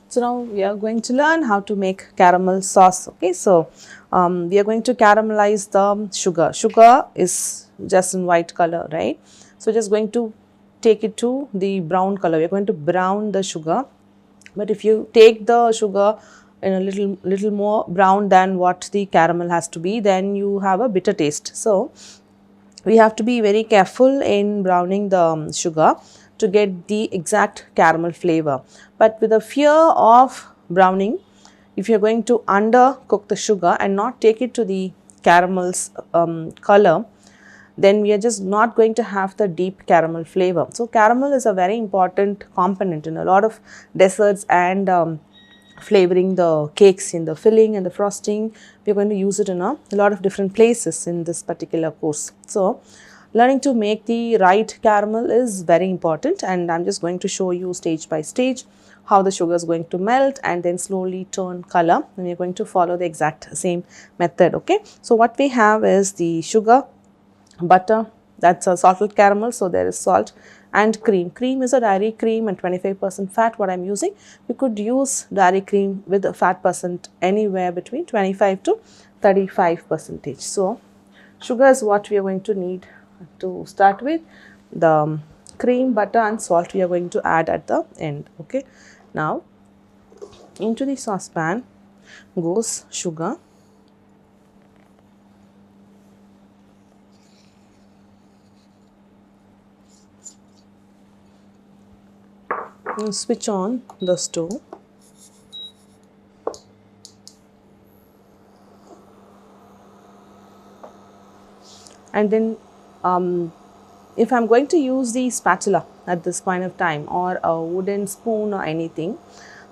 So now we are going to learn how to make caramel sauce. Okay, so we are going to caramelize the sugar. Sugar is just in white color, right? So just going to take it to the brown color. We are going to brown the sugar. But if you take the sugar in a little more brown than what the caramel has to be, then you have a bitter taste. So we have to be very careful in browning the sugar to get the exact caramel flavor. But with the fear of browning, if you are going to undercook the sugar and not take it to the caramel's color, then we are just not going to have the deep caramel flavor. So caramel is a very important component in a lot of desserts and flavoring the cakes, in the filling and the frosting. We are going to use it in a lot of different places in this particular course. So learning to make the right caramel is very important, and I am just going to show you stage by stage how the sugar is going to melt and then slowly turn color, and we are going to follow the exact same method. Okay, so what we have is the sugar, butter, that's a salted caramel, so there is salt, and cream. Cream is a dairy cream and 25% fat what I am using. You could use dairy cream with a fat percent anywhere between 25 to 35 percentage. So sugar is what we are going to need to start with. The cream, butter and salt we are going to add at the end. Okay, now into the saucepan goes sugar. Switch on the stove. And then if I am going to use the spatula at this point of time, or a wooden spoon or anything,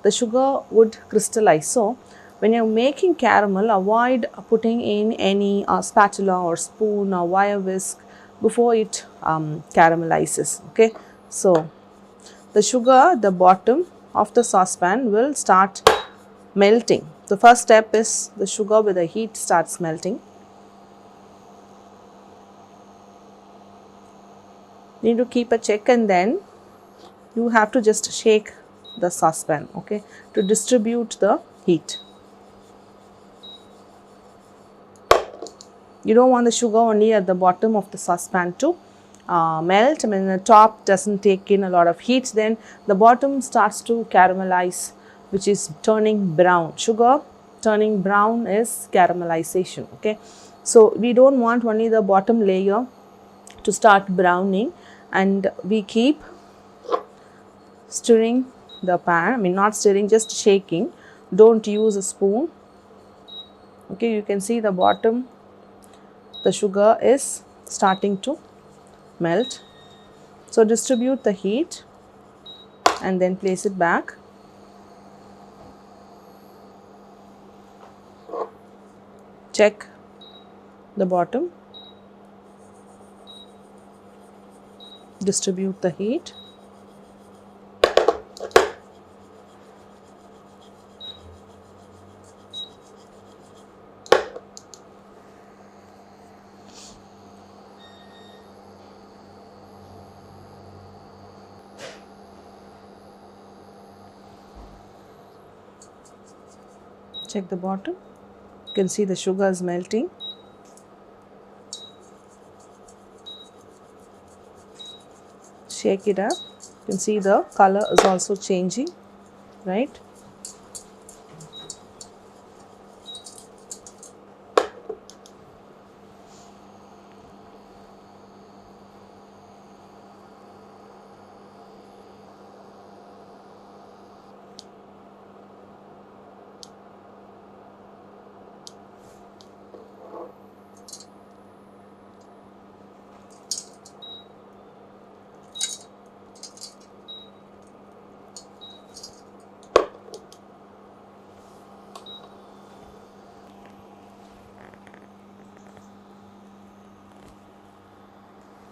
the sugar would crystallize. So when you are making caramel, avoid putting in any spatula or spoon or wire whisk before it caramelizes. Okay, so the sugar, the bottom of the saucepan will start melting. The first step is the sugar with the heat starts melting. You need to keep a check, and then you have to just shake the saucepan, okay, to distribute the heat. You don't want the sugar only at the bottom of the saucepan to melt. I mean, the top doesn't take in a lot of heat, then the bottom starts to caramelize, which is turning brown. Sugar turning brown is caramelization. Okay, so we don't want only the bottom layer to start browning, and we keep stirring the pan. I mean, not stirring, just shaking. Don't use a spoon. Okay, you can see the bottom, the sugar is starting to melt. So distribute the heat and then place it back. Check the bottom. Distribute the heat. Check the bottom. You can see the sugar is melting. Shake it up. You can see the color is also changing, right?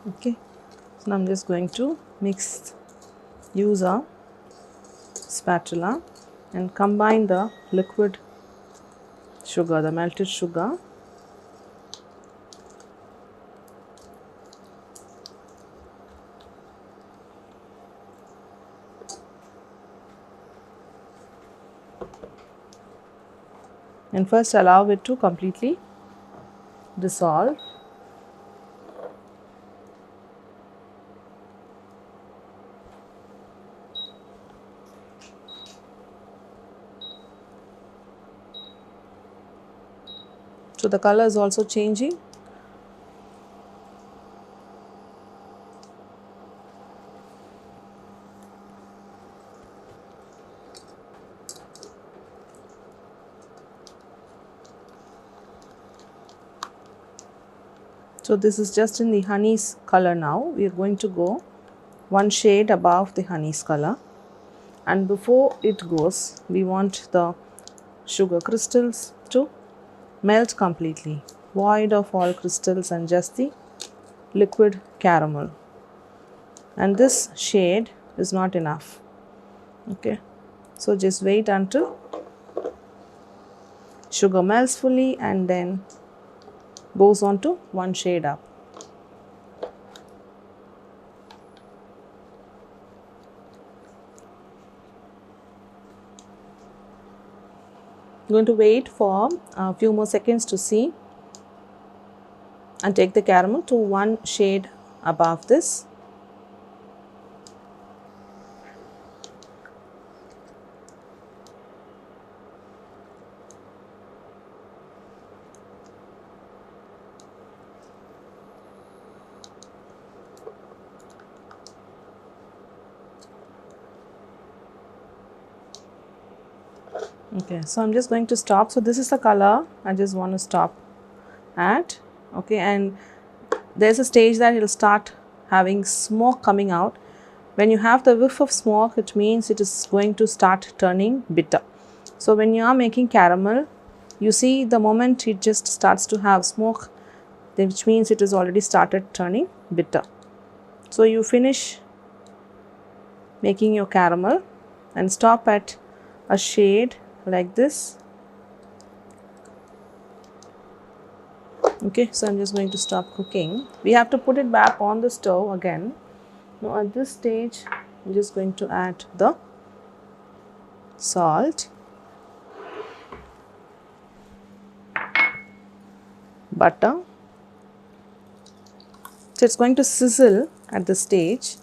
Okay, so now I'm just going to use a spatula and combine the liquid sugar, the melted sugar, And first allow it to completely dissolve. So the color is also changing. So this is just in the honey's color now. We are going to go one shade above the honey's color, and before it goes, we want the sugar crystals to melt completely, void of all crystals and just the liquid caramel. And this shade is not enough. Okay, so just wait until sugar melts fully and then goes on to one shade up. I'm going to wait for a few more seconds to see and take the caramel to one shade above this. Okay, so I'm just going to stop. So this is the color I just want to stop at. Okay, and there's a stage that it will start having smoke coming out. When you have the whiff of smoke, it means it is going to start turning bitter. So when you are making caramel, you see the moment it just starts to have smoke, which means it has already started turning bitter. So you finish making your caramel and stop at a shade like this. Okay, so I'm just going to stop cooking. We have to put it back on the stove again. Now at this stage, I'm just going to add the salt, butter. So it's going to sizzle at this stage.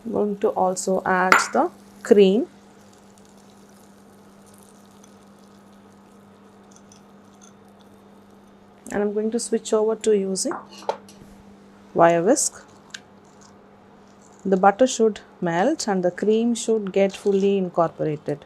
I'm going to also add the cream. And I'm going to switch over to using wire whisk. The butter should melt and the cream should get fully incorporated.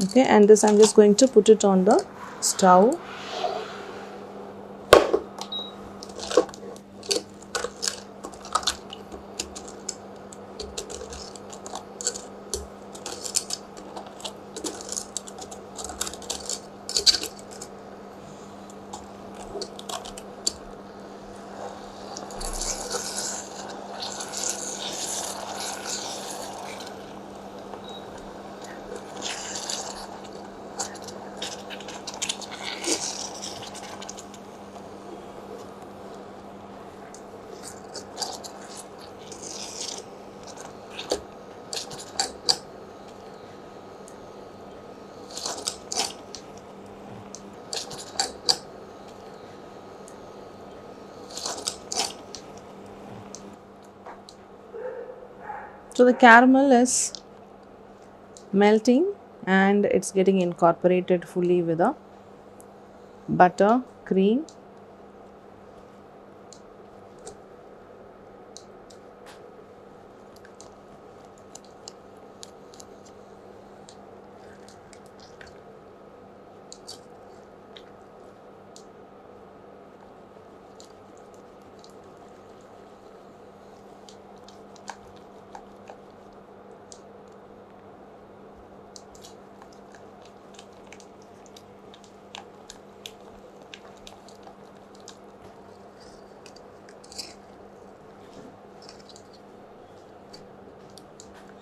Okay, and this I'm just going to put it on the stove. So the caramel is melting and it's getting incorporated fully with the butter, cream.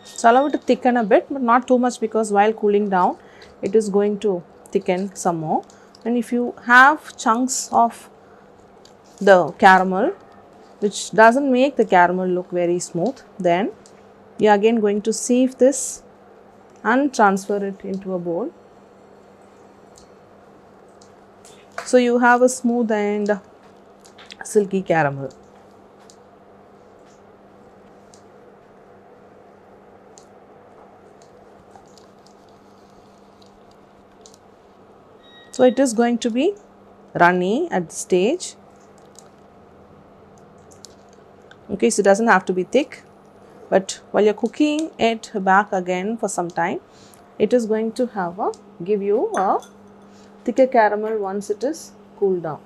So allow it to thicken a bit, but not too much, because while cooling down, it is going to thicken some more. And if you have chunks of the caramel which doesn't make the caramel look very smooth, then you are again going to sieve this and transfer it into a bowl. So you have a smooth and silky caramel. So it is going to be runny at this stage. Okay, so it doesn't have to be thick, but while you're cooking it back again for some time, it is going to give you a thicker caramel once it is cooled down.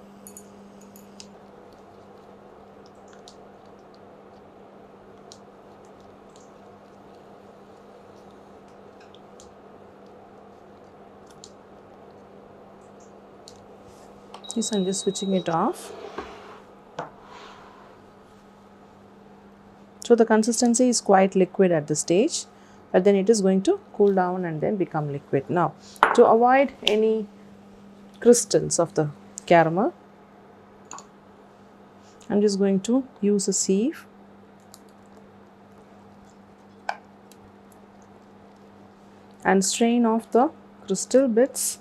So I'm just switching it off. So the consistency is quite liquid at this stage, but then it is going to cool down and then become liquid. Now, to avoid any crystals of the caramel, I'm just going to use a sieve and strain off the crystal bits.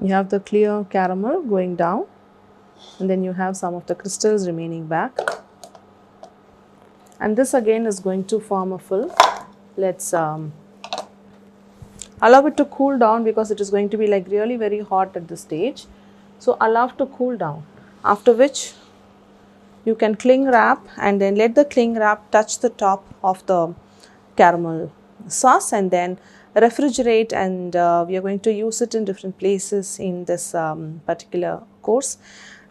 You have the clear caramel going down, and then you have some of the crystals remaining back. And this again is going to form a film. Let's allow it to cool down because it is going to be like really very hot at this stage. So allow it to cool down, after which you can cling wrap and then let the cling wrap touch the top of the caramel sauce and then refrigerate, and we are going to use it in different places in this particular course.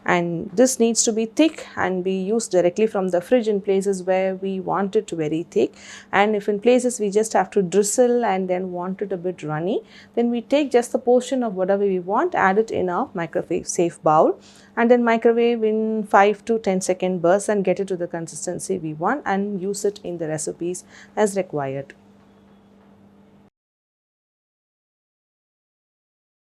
And this needs to be thick and be used directly from the fridge in places where we want it very thick, and if in places we just have to drizzle and then want it a bit runny, then we take just the portion of whatever we want, add it in a microwave safe bowl and then microwave in 5 to 10-second bursts and get it to the consistency we want and use it in the recipes as required.